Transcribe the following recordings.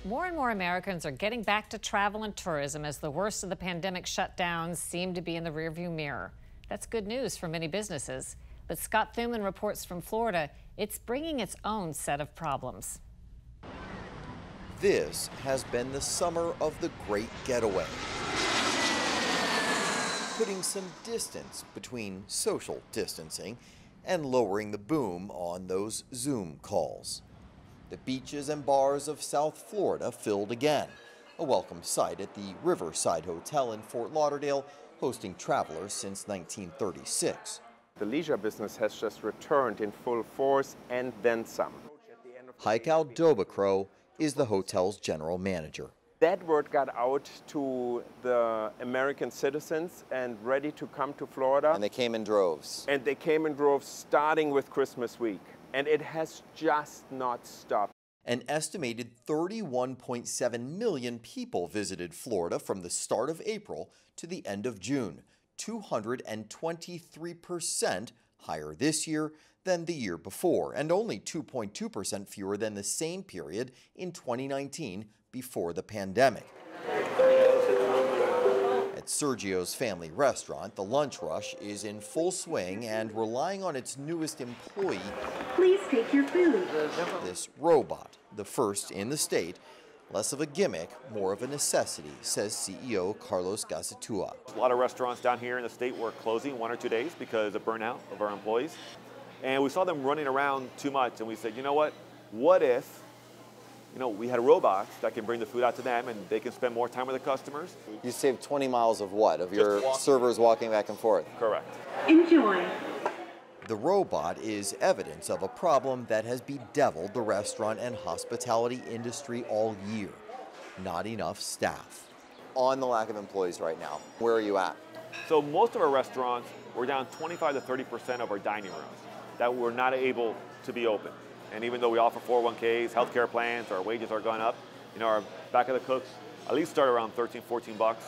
More and more Americans are getting back to travel and tourism as the worst of the pandemic shutdowns seem to be in the rearview mirror. That's good news for many businesses. But Scott Thuman reports from Florida, it's bringing its own set of problems. This has been the summer of the Great Getaway, putting some distance between social distancing and lowering the boom on those Zoom calls. The beaches and bars of South Florida filled again, a welcome sight at the Riverside Hotel in Fort Lauderdale, hosting travelers since 1936. The leisure business has just returned in full force and then some. Heikal Dobakro is the hotel's general manager. That word got out to the American citizens and ready to come to Florida. And they came in droves. And they came in droves starting with Christmas week. And it has just not stopped. An estimated 31.7 million people visited Florida from the start of April to the end of June, 223% higher this year than the year before, and only 2.2% fewer than the same period in 2019 before the pandemic. At Sergio's family restaurant, the lunch rush is in full swing and relying on its newest employee. Please take your food. This robot, the first in the state, less of a gimmick, more of a necessity, says CEO Carlos Gacetua. A lot of restaurants down here in the state were closing 1 or 2 days because of burnout of our employees. And we saw them running around too much, and we said, you know what if we had robots that can bring the food out to them and they can spend more time with the customers. You saved 20 miles of what? Of your servers walking back and forth? Correct. Enjoy. The robot is evidence of a problem that has bedeviled the restaurant and hospitality industry all year. Not enough staff. On the lack of employees right now, where are you at? So most of our restaurants, we're down 25 to 30% of our dining rooms that we're not able to be open. And even though we offer 401ks, healthcare plans, our wages are going up, our back of the cooks at least start around 13, 14 bucks.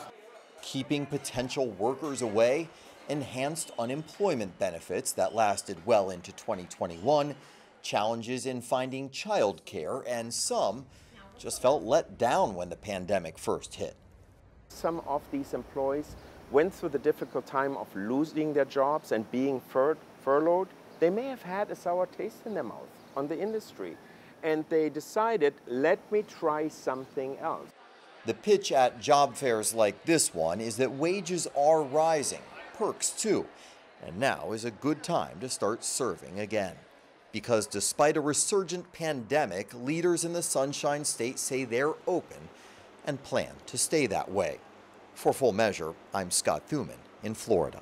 Keeping potential workers away, enhanced unemployment benefits that lasted well into 2021, challenges in finding childcare, and some just felt let down when the pandemic first hit. Some of these employees went through the difficult time of losing their jobs and being furloughed. They may have had a sour taste in their mouth on the industry, and they decided, let me try something else. The pitch at job fairs like this one is that wages are rising, perks too, and now is a good time to start serving again. Because despite a resurgent pandemic, leaders in the Sunshine State say they're open and plan to stay that way. For Full Measure, I'm Scott Thuman in Florida.